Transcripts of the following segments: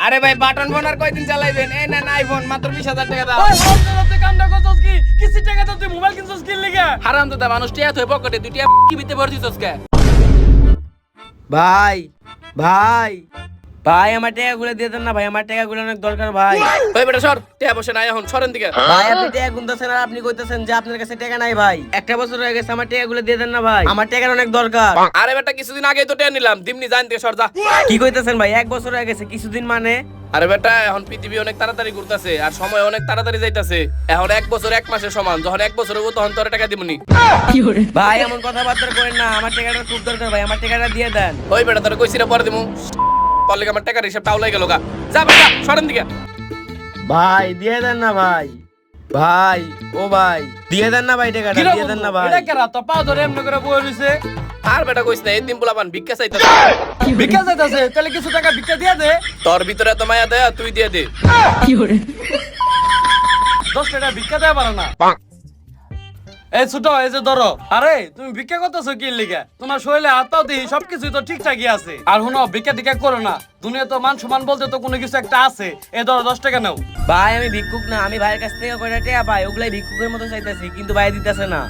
আরে ভাই button phone আর কয়দিন চালাইবেন? এই না আইফোন মাত্র 20,000 টাকা দাও। ওই হারামজাদা কামটা করছস কি? কিসি টাকা তো তুই মোবাইল কিনছস কি লিগা? হারামজাদা মানুষ টিয়া থই পকেটে দুইটা কি বিতে ভরছিস কে? ভাই ভাই ভাই আমার টাকাগুলো দিয়ে দেন না ভাই, আমার টাকাগুলো অনেক দরকার ভাই। ওই বেটা সর, টিয়া বসে নাই এখন সরেন দিকে। ভাই আপনি টাকা গুনতেছেন আর আপনি কইতেছেন যে আপনার কাছে টাকা নাই ভাই। একটা বছর হয়ে গেছে, আমার টাকাগুলো দিয়ে দেন না ভাই, আমার টাকার অনেক দরকার। আরে বেটা কিছুদিন আগেই তো টিয়া নিলাম, দিমনি জান থেকে সর যা। কি কইতেছেন ভাই? এক বছর হয়ে গেছে, কিছুদিন মানে? আরে বেটা এখন পৃথিবী অনেক তাড়াতাড়ি ঘুরতাছে আর সময় অনেক তাড়াতাড়ি যাইতাছে। এখন 1 বছর 1 মাসের সমান, যখন 1 বছর হবো তখন তোর টাকা দিমনি। ভাই এমন কথাবার্তা করেন না, আমার টাকাটা খুব দরকার ভাই, আমার টাকাটা দিয়ে দেন। ওই বেটা তোর কইছি না পরে দিমু। পরে আমার টাকার হিসাব টাউলাই গেল গা। যা বেটা সরেন দিকে। ভাই দিয়ে দেন না ভাই, ভাই ও ভাই দিয়ে দেন না ভাই, টাকাটা দিয়ে দেন না ভাই। এটা কেরা তো পা ধরে এমন করে বই রইছে। আর বেটা কইছ না এই দিন পোলাপান ভিক্ষা চাইতাছে। ভিক্ষা চাইতাছে, তাহলে কিছু টাকা ভিক্ষা দিয়া দে। তোর ভিতরে এত মায়া দেয়া তুই দিয়ে দে। 10 টাকা ভিক্ষা দেয়া পারে না। এই ছোট এই যে ধরো। আরে তুমি ভিক্ষা করতেছো কি লিগা? তোমার শরীরে হাতটাও দিই সবকিছুই তো ঠিকঠাকই আছে। আর হুনো ভিক্ষা টিকা করো না, দুনিয়া তো মান সম্মান বলতে তো কোনো কিছু একটা আছে। এই ধরো 10 টাকা নাও। ভাই আমি ভিক্ষুক না, আমি ভাইয়ের কাছ থেকে কয়টা টাকা পাই ওগুলাই ভিক্ষুকের মতো চাইতেছি, কিন্তু ভাই দিতেছে না।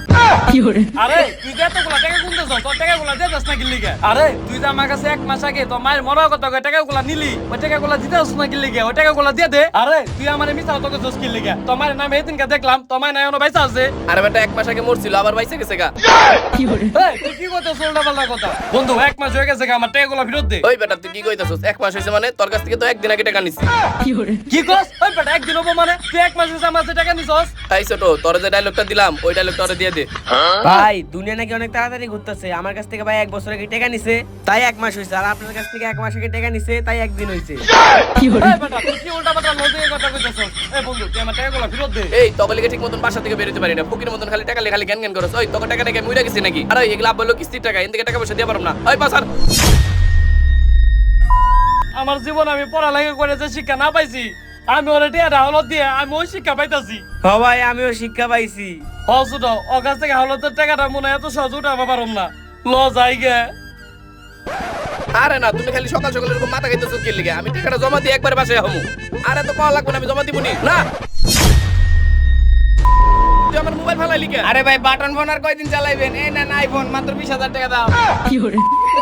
আরে তুই যে এতগুলা টাকা গুনতেছ, তোর টাকাগুলা দিয়ে যাস না কি লিগা? আরে তুই যে আমার কাছে 1 মাস আগে তোর মায়ের মরার কথা কই টাকাগুলা নিলি, ওই টাকাগুলা দিতে যাস না কি লিগা? ওই টাকাগুলা দিয়ে দে। আরে তুই আমারে মিছা কথা কইছস কি লিগা? তোর মায়ের নামে এদিনকে দেখলাম তোর মায়ের নাই এখনো বাইসা আছে। আরে বেটা 1 মাস আগে মরছিল আবার বাইসে গেছে গা। এই তুই কি কইতেছ উল্টাপাল্টা কথা? বন্ধু 1 মাস হয়ে গেছে আমার টাকাগুলা ফেরত দে। ওই বেটা তুই কি কইতাছস? 1 মাস হইছে মানে তোর কাছ থেকে তো 1 দিন আগে টাকা নিছি। কি কস? ওই বেটা একদিন হবো মানে তুই 1 মাস হইছে আমার কাছে টাকা নিছস? তাই ছোট তোর যে ডায়লগটা দিলাম ওই ডায়লগটা ওরে দিয়ে দে। ভাই দুনিয়া নাকি অনেক তাড়াতাড়ি ঘুরতেছে, আমার কাছ থেকে ভাই 1 বছর আগে টাকা নিছে তাই 1 মাস হইছে, আর আপনার কাছ থেকে 1 মাস আগে টাকা নিছে তাই 1 দিন হইছে। এই বেটা তুই কি উল্টাপাল্টা লজিকের কথা কইতেছস? এই বন্ধু তুই আমার টাকাগুলা ফেরত দে। এই তকলিকে ঠিক মতন বাসা থেকে বের হতে পারি না, ফকির মতন খালি টাকা খালি জ্ঞান জ্ঞান করছ। ওই তোকে টাকা টাকা মুইরা গেছি নাকি? আরে এগুলা বললো কিস্তির টাকা, এন থেকে টাকা পয়সা দিয়ে পারব না। ওই পাসার আমার জীবন আমি পড়ালেখা করে যে শিক্ষা না পাইছি, আমি ওরে টিয়াটা হলত দিয়ে আমি ওই শিক্ষা পাইতাছি। হ ভাই আমিও শিক্ষা পাইছি। ছোট ওর কাছ থেকে হলতের টাকাটা মনে হয় এত সহজ উঠাবো পারম না। ল যাই গে। আরে না তুমি খালি সকাল সকাল এরকম মাথা খাইতেছো কি লিগে? আমি টাকাটা জমা দিয়ে একবারে বাসায় হমু। আরে তো পাওয়া লাগবে না, আমি জমা দিবনি না। তুই আমার মোবাইল ফালাইলি কে? আরে ভাই বাটন ফোন আর কয়দিন চালাইবেন? এই না আইফোন মাত্র 20,000 টাকা দাও।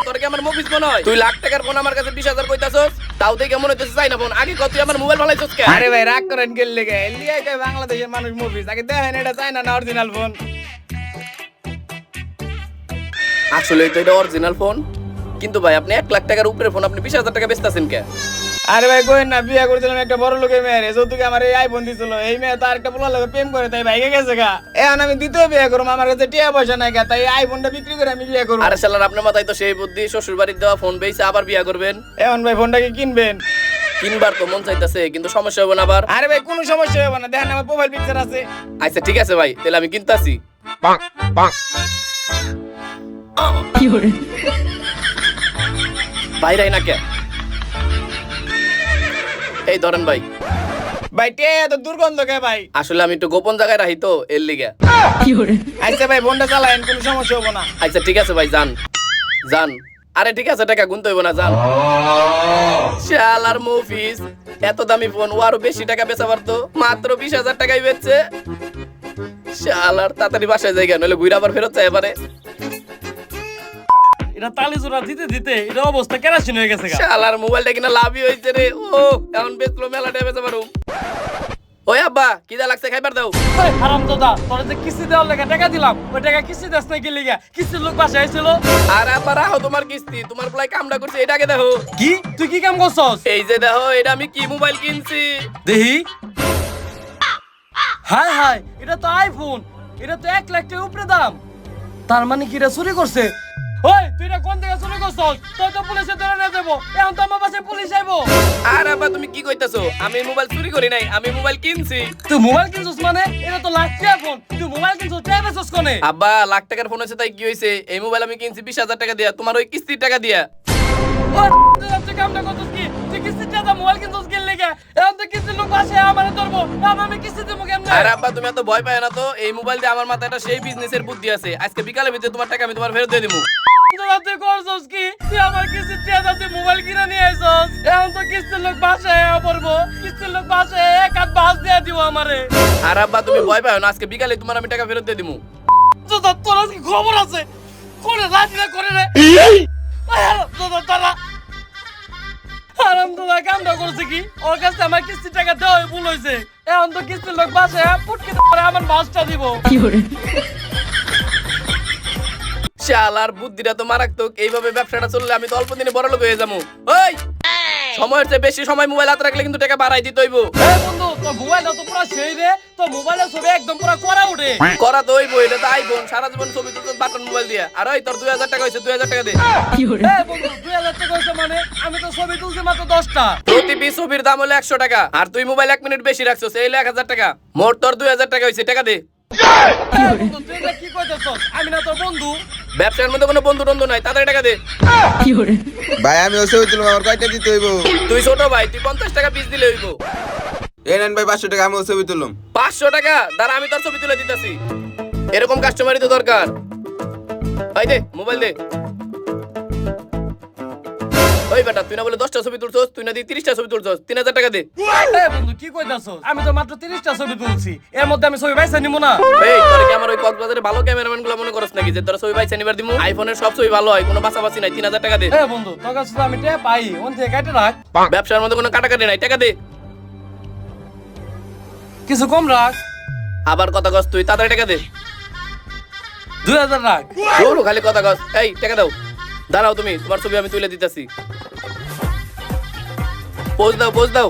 তোর কি আমার মুভিস মনে হয়? তুই লাখ টাকার ফোন আমার কাছে 20,000 কইতাছস, তাও দেখে মনে হইতেছে চাই না ফোন। আগে কত তুই আমার মোবাইল ফালাইছস কে? আরে ভাই রাগ করেন গেল লেগে লিয়াই কয় বাংলাদেশের মানুষ মুভিস আগে দেখেন এটা চায় না অরিজিনাল ফোন। আসলে তো এটা অরিজিনাল ফোন, কিন্তু ভাই আপনি 1 লাখ টাকার উপরে ফোন আপনি 20,000 টাকা বেচতাছেন কে? আরে ভাই কইেন না, বিয়ে করছিলাম একটা বড় লোকের মেয়ের, যৌতুকে আমার এই আইফোন দিছিল, এই মেয়ে তো আরেকটা পোলা লোকে প্রেম করে তাই ভাইগে গেছে গা। এখন আমি দ্বিতীয় বিয়ে করবো, আমার কাছে টাকা পয়সা নাই গা, তাই আইফোনটা বিক্রি করে আমি বিয়ে করবো। আরে শালার আপনার মাথায় তো সেই বুদ্ধি, শ্বশুর বাড়ির দেওয়া ফোন বেচে আবার বিয়া করবেন। এখন ভাই ফোনটাকে কিনবেন? কিনবার তো মন চাইতাছে, কিন্তু সমস্যা হবে না আবার? আরে ভাই কোনো সমস্যা হবে না, দেখেন আমার প্রোফাইল পিকচার আছে। আচ্ছা ঠিক আছে ভাই, তাহলে আমি কিনতাছি। ভাই না কে? এই ধরেন ভাই। ভাই টিয়া তো দুর্গন্ধ কে ভাই? আসলে আমি একটু গোপন জায়গায় রাখি তো এর লিগে। আচ্ছা ভাই ফোনটা চালায়েন, কোনো সমস্যা হবে না। আচ্ছা ঠিক আছে ভাই যান যান। আরে ঠিক আছে টাকা গুনতে হইব না, যান। শালার মুভিস এত দামি ফোন ও আরো বেশি টাকা বেচা পারতো, মাত্র 20,000 টাকাই বেচছে। শালার তাড়াতাড়ি বাসায় যাই, নইলে ঘুরে আবার ফেরত চাই পারে। এটা তালি জোড়া দিতে দিতে এটা অবস্থা কেরাসিন হয়ে গেছে গা। শালার মোবাইলটা কিনা লাভই হইছে রে। ও এখন বেচলো মেলা টাকা বেচা পারুম। ওই আব্বা কিদা লাগছে খাইবার দাও। ওই হারামজাদা তোর যে কিস্তি দেওয়ার লাগা টাকা দিলাম, ওই টাকা কিস্তি দেস না কি লিগা? কিস্তির লোক বাসায় আইছিল। আর আব্বা রাখো তোমার কিস্তি, তোমার প্লাই কামটা করছে এটাকে দেখো। কি তুই কি কাম করছস? এই যে দেখো এটা আমি কি মোবাইল কিনছি। দেহি। হাই হাই এটা তো আইফোন, এটা তো 1 লাখ টাকার উপরে দাম। তার মানে কি এটা চুরি করছে? ওই তুই এটা কোন থেকে চুরি করছস? তুই তো পুলিশে ধরে নিয়ে যাবো, এখন তো আমার পাশে পুলিশ আইবো। আর আব্বা তুমি কি কইতাছো? আমি মোবাইল চুরি করি নাই, আমি মোবাইল কিনছি। তুই মোবাইল কিনছস মানে? এটা তো লাখ টাকার ফোন, তুই মোবাইল কিনছস টাকা বেচছস কোনে? আব্বা লাখ টাকার ফোন আছে তাই কি হইছে? এই মোবাইল আমি কিনছি 20,000 টাকা দিয়া, তোমার ওই কিস্তির টাকা দিয়া। ওই তুই কামটা করছস কি? তুই কিস্তি টাকা মোবাইল কিনছস কি লিগা? এখন তো কিস্তির লোক বাসায় আমারে ধরবো, এখন আমি কিস্তি দেবো কেমনে? আর আব্বা তুমি এত ভয় পায় না তো, এই মোবাইল দিয়ে আমার মাথায় একটা সেই বিজনেসের বুদ্ধি আছে। আজকে বিকালের ভিতরে তোমার টাকা আমি তোমার ফেরত দিয়ে দিবো। তোরা তুই করছস কি? তুই আমার কিস্তির টাকা তুই মোবাইল কিনে নিয়ে আইছস। এখন তো কিস্তির লোক বাসায় আয়া পড়বো। কিস্তির লোক বাসায় এক হাত বাস দিয়ে দিব আমারে। আর আব্বা তুমি ভয় পাও না, আজকে বিকালে তোমার আমি টাকা ফেরত দিয়ে দিমু। তোর আজকে খবর আছে। করে রাজি না করে রে। তোরা আরামদাদা কামটা করছে কি? ওর কাছে আমার কিস্তির টাকা দেওয়া ভুল হয়েছে। এখন তো কিস্তির লোক বাসায় পুটকে আমার বাসটা দিব। শালার বুদ্ধিটা তো মারাত্মক। এইভাবে ব্যবসাটা চললে আমি তো অল্প দিনে বড় লোক হয়ে যাবো। ওই সময়ের চেয়ে বেশি সময় মোবাইল হাতে রাখলে কিন্তু টাকা বাড়াই দিতে হইব। এই বন্ধু তোর মোবাইলটা তো পুরো সেই রে। তোর মোবাইলের ছবি একদম পুরো করা উঠে। করা তো হইব, এটা তো আইফোন। সারা জীবন ছবি তুলতে বাটন মোবাইল দিয়া। আর ওই তোর 2000 টাকা হইছে, 2000 টাকা দে। এই বন্ধু 2000 টাকা হইছে মানে আমি তো ছবি তুলছি মাত্র 10টা। প্রতি পিস ছবির দাম হলো 100 টাকা। আর তুই মোবাইল 1 মিনিট বেশি রাখছস, এই হলো 1000 টাকা। মোট তোর 2000 টাকা হইছে, টাকা দে। এই বন্ধু তুই এটা কি কইতেছস? আমি না তোর বন্ধু। ব্যবসার মধ্যে কোনো বন্ধু টন্ধু নাই, তাড়াতাড়ি টাকা দে। ভাই আমি ওসব তুলব, আমার কয়টা দিতে হইব? তুই ছোট ভাই, তুই 50 টাকা পিস দিলে হইব। এই নেন ভাই 500 টাকা, আমি ওসব তুললাম। 500 টাকা দাঁড়া, আমি তোর ছবি তুলে দিতেছি। এরকম কাস্টমারই তো দরকার। এই দে মোবাইল দে। ওই বেটা তুই না বলে 10টা ছবি তুলছস, তুই না দি 30টা ছবি তুলছস, 3000 টাকা দে। এই বন্ধু কি কইতাছস? আমি তো মাত্র 30টা ছবি তুলছি। এর মধ্যে আমি ছবি পাইছা নিব না। এই তোর কি আমার ওই কক্সবাজারে ভালো ক্যামেরাম্যান গুলো মনে করছ নাকি যে তোর ছবি পাইছে নিবার দিমু? আইফোনের সব ছবি ভালো হয়, কোনো বাছাবাছি নাই। 3000 টাকা দে। এই বন্ধু তোর কাছে তো আমি টাকা পাই, ওন থেকে কেটে রাখ। ব্যবসার মধ্যে কোনো কাটাকাটি নাই, টাকা দে। কিছু কম রাখ। আবার কথা কস তুই, তাড়াতাড়ি টাকা দে। 2000 রাখ। ওরও খালি কথা কস। এই টাকা দাও। দাঁড়াও তুমি, তোমার ছবি আমি তুলে দিতেছি। পোজ দাও, পোজ দাও।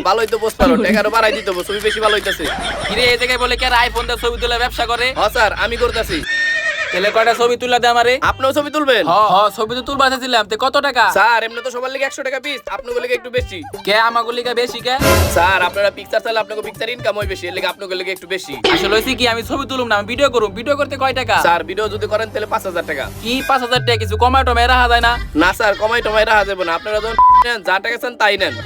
ভালোই তো পোজ পারো, টাকা আরো বাড়াই দিতে হবে, ছবি বেশি ভালো হইতাছে। কিরে এই জায়গায় বলে কে আইফোন দিয়ে ছবি তুলে ব্যবসা করে? হ্যাঁ স্যার, আমি করতেছি। তেলে কয়টা ছবি তুলে দে আমারে। আপনিও ছবি তুলবেন? হ্যাঁ ছবি তো তুলবা চাইছিলাম। তে কত টাকা? স্যার এমনি তো সবার লেগে 100 টাকা পিস, আপনার লেগে একটু বেশি। কে আমাগুলো লিগা বেশি কে? স্যার আপনারা পিকচার চাইলে আপনাকে পিকচার ইনকাম হয় বেশি, এর লেগে আপনাকে লেগে একটু বেশি। আসলে হইছে কি আমি ছবি তুলুম না, আমি ভিডিও করুম। ভিডিও করতে কয় টাকা? স্যার ভিডিও যদি করেন তাহলে 5000 টাকা। কি 5000 টাকা? কিছু কমায় টমায় রাখা যায় না? না স্যার, কমাই টমাই রাখা যাবে না। আপনারা যখন নেন, যা টাকা চান তাই নেন।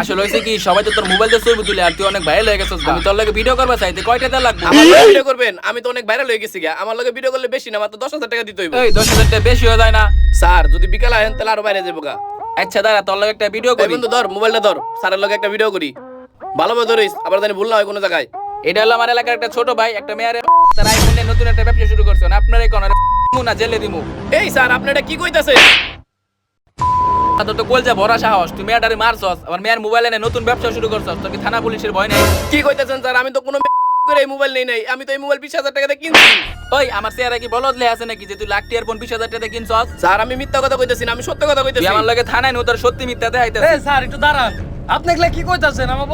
আসলে হইছে কি সবাই তো তোর মোবাইল দিয়ে ছবি তুলে, আর তুই অনেক ভাইরাল হয়ে গেছিস। আমি তোর লাগে ভিডিও করবা চাইতে কয় টাকা লাগবে? আমার লগে ভিডিও করবেন? আমি তো অনেক ভাইরাল হয়ে গেছি গা। আমার লগে ভিডিও করলে বেশি না, মাত্র 10000 টাকা দিতে হইব। এই 10000 টাকা বেশি হয়ে যায় না? স্যার যদি বিকালে আহেন তাহলে আরো বাইরে যাবো গা। আচ্ছা দাঁড়া তোর লাগে একটা ভিডিও এই করি। বন্ধু ধর মোবাইলটা ধর, স্যারের লগে একটা ভিডিও করি। ভালোভাবে ধরিস, আবার জানি ভুল না হয় কোনো জায়গায়। এটা হলো আমার এলাকার একটা ছোট ভাই, একটা মেয়ের তার আইফোন নিয়ে নতুন একটা ব্যবসা শুরু করছেন। আপনার এই কোন না জেলে দিমু। এই স্যার আপনি এটা কি কইতাছে? তোর তো কলজা ভরা সাহস, তুই মেয়েটারে মারছস, আবার মেয়ের মোবাইল এনে নতুন ব্যবসা শুরু করছস। তোর কি থানা পুলিশের ভয় নাই? কি কইতাছেন স্যার? আমি তো কোনো করে এই মোবাইল নেই নাই। আমি তো এই মোবাইল 20000 টাকা দিয়ে কিনছি। ওই আমার চেহারা কি বলদ লে আছে নাকি যে তুই লাখ টিয়ার ফোন 20000 টাকা কিনছস? স্যার আমি মিথ্যা কথা কইতাছি না, আমি সত্য কথা তুই কইতাছি। আমার লাগে থানায় নো তোর সত্যি মিথ্যা দেখাইতেছিস। এই স্যার একটু দাঁড়ান। আপনি এগুলা কি কইতাছেন? আমার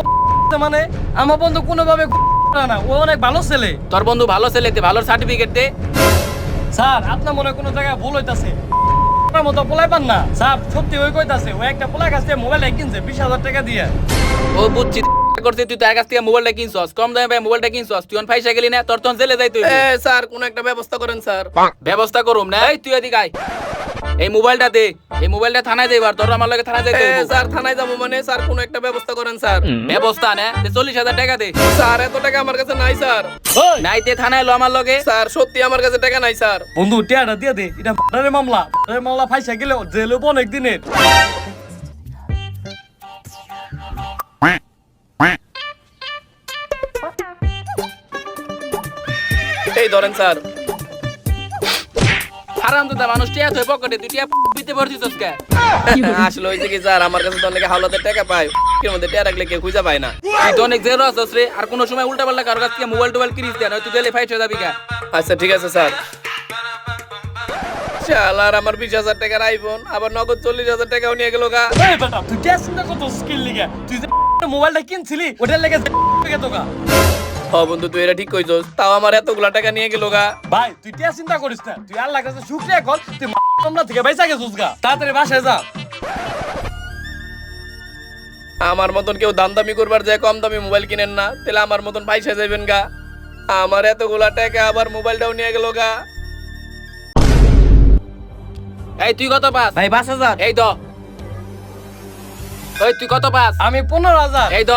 মানে আমার বন্ধু কোনোভাবে না, ও অনেক ভালো ছেলে। তোর বন্ধু ভালো ছেলে, তে ভালো সার্টিফিকেট দে। স্যার আপনার মনে কোনো জায়গায় ভুল হইতাছে। আপনার মতো পোলাই পান না স্যার, সত্যি ওই কইতাছে ও একটা পোলা কাছ থেকে মোবাইল কিনছে 20000 টাকা দিয়ে। ও বুঝছি করছিস, তুই তার কাছ থেকে মোবাইলটা কিনছস, কম দামে ভাই মোবাইলটা কিনছস, তুই অন ফাইসা গেলি না, তোর তখন জেলে যাইতে হইবে। স্যার কোন একটা ব্যবস্থা করেন স্যার। ব্যবস্থা করুম না? এই তুই এদিকে আয়, এই মোবাইলটা দে। এই মোবাইলটা থানায় যাইবার, তোর আমার লাগে থানায় যাইতে হইব। স্যার থানায় যাবো মানে? স্যার কোন একটা ব্যবস্থা করেন স্যার। ব্যবস্থা না 40000 টাকা দে। স্যার এত টাকা আমার কাছে নাই স্যার। নাইতে থানায় লো আমার লগে। স্যার সত্যি আমার কাছে টাকা নাই স্যার। বন্ধু টিয়াটা দিয়ে দে, এটা মার্ডারের মামলা। মার্ডারের মামলা ফাইসা গেলে জেলে হইব অনেক দিনের। এই ধরেন স্যার। হারামজাদা মানুষ টিয়া তুই পকেটে, তুই টিয়া পিতে ভরছিস কে? আসলে হইছে কি স্যার, আমার কাছে তো অনেকে হাওলাতে টাকা পায়, এর মধ্যে টাকা রাখলে কেউ খুঁজে পায় না। তুই তো অনেক জেরো আছিস রে, আর কোন সময় উল্টা পাল্টা কারো কাছ থেকে মোবাইল টোবাইল কিনিস দেন, তুই জেলে ফাইট হয়ে যাবি কে? আচ্ছা ঠিক আছে স্যার। শালার আমার 20000 টাকার আইফোন আবার নগদ 40000 টাকাও নিয়ে গেল গা। এই বেটা তুই টিয়া চিন্তা কত স্কিল লিগা, তুই যে মোবাইলটা কিনছিলি ওটার লেগে তোকা। হ বন্ধু তুই এটা ঠিক কইছস, তাও আমার এতগুলা টাকা নিয়ে গেল গা। ভাই তুই টিয়া চিন্তা করিস না, তুই আল্লাহ কাছে শুকরিয়া কর, তুই মামলা থেকে বাইসা গেছিস গা। তাড়াতাড়ি বাসায় যা। আমার মতন কেউ দাম দামি করবার যায় কম দামি মোবাইল কিনেন না, তাহলে আমার মতন পয়সা যাবেন গা। আমার এতগুলা টাকা আবার মোবাইলটাও নিয়ে গেল গা। এই তুই কত পাস? ভাই 5000। এই দ। ওই তুই কত পাস? আমি 15000। এই দ।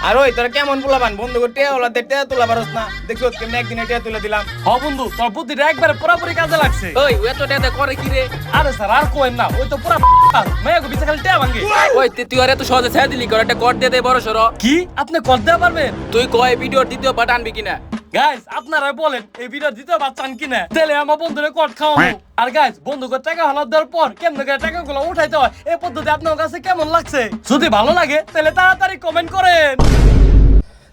আর ওই তোরা কেমন পোলাবান বন্ধু করে টিয়া ওলা টিয়া তোলা পারস না দেখছো কেমনে একদিনে টিয়া তুলে দিলাম। হ বন্ধু তোর বুদ্ধিটা একবারে পুরোপুরি কাজে লাগছে। ওই এত টাকা করে কি রে? আরে স্যার আর কোয়েন না, ওই তো পুরা মেয়ে বিচে খালি টেয়া ভাঙ্গে। ওই তুই আর এত সহজে ছেড়ে দিলি করে একটা কর দিয়ে দে বড় সরো। কি আপনি কর দেওয়া পারবেন? তুই কয় ভিডিওর দ্বিতীয় পার্ট আনবি কিনা? গাইস আপনারা বলেন এই ভিডিও দিতে পারছেন কিনা, তাহলে আমার বন্ধুরে কট খাওয়াবো। আর গাইস বন্ধুকে টাকা হালাত দেওয়ার পর কেমন করে টাকাগুলো উঠাইতে হয় এই পদ্ধতি আপনার কাছে কেমন লাগছে? যদি ভালো লাগে তাহলে তাড়াতাড়ি কমেন্ট করেন।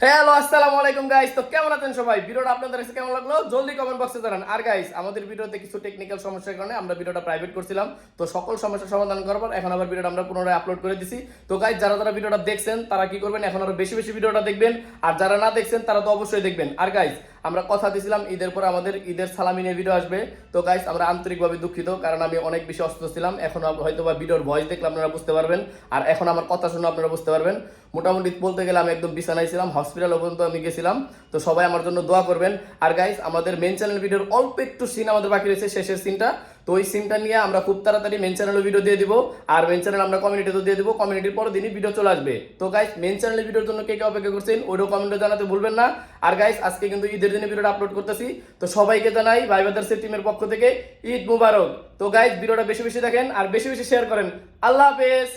হ্যালো আসসালামু আলাইকুম গাইস, তো কেমন আছেন সবাই? ভিডিওটা আপনাদের কাছে কেমন লাগলো জলদি কমেন্ট বক্সে জানান। আর গাইস আমাদের ভিডিওতে কিছু টেকনিক্যাল সমস্যার কারণে আমরা ভিডিওটা প্রাইভেট করছিলাম, তো সকল সমস্যার সমাধান করার পর এখন আবার ভিডিওটা আমরা পুনরায় আপলোড করে দিছি। তো গাইস যারা যারা ভিডিওটা দেখছেন তারা কি করবেন, এখন আরো বেশি বেশি ভিডিওটা দেখবেন, আর যারা না দেখছেন তারা তো অবশ্যই দেখবেন। আর গাইস আমরা কথা দিয়েছিলাম ঈদের পর আমাদের ঈদের সালামি নিয়ে ভিডিও আসবে, তো গাইস আমরা আন্তরিকভাবে দুঃখিত, কারণ আমি অনেক বেশি অসুস্থ ছিলাম। এখন হয়তো বা ভিডিওর ভয়েস দেখলে আপনারা বুঝতে পারবেন, আর এখন আমার কথা শুনে আপনারা বুঝতে পারবেন। মোটামুটি বলতে গেলে আমি একদম বিছানায় ছিলাম, হসপিটাল পর্যন্ত আমি গেছিলাম। তো সবাই আমার জন্য দোয়া করবেন। আর গাইস আমাদের মেন চ্যানেল ভিডিওর অল্প একটু সিন আমাদের বাকি রয়েছে, শেষের সিনটা, তো ওই সিনটা নিয়ে আমরা খুব তাড়াতাড়ি মেন চ্যানেলে ভিডিও দিয়ে দিব, আর মেন চ্যানেল আমরা কমিউনিটিতে দিয়ে দিব, কমিউনিটির পরের দিনই ভিডিও চলে আসবে। তো গাইস মেন চ্যানেলের ভিডিওর জন্য কে কে অপেক্ষা করছেন ওইটাও কমেন্টে জানাতে ভুলবেন না। আর গাইস আজকে কিন্তু ঈদের দিনে ভিডিওটা আপলোড করতেছি, তো সবাইকে জানাই ভাই ব্রাদার্স টিমের পক্ষ থেকে ঈদ মুবারক। তো গাইস ভিডিওটা বেশি বেশি দেখেন আর বেশি বেশি শেয়ার করেন। আল্লাহ হাফেজ।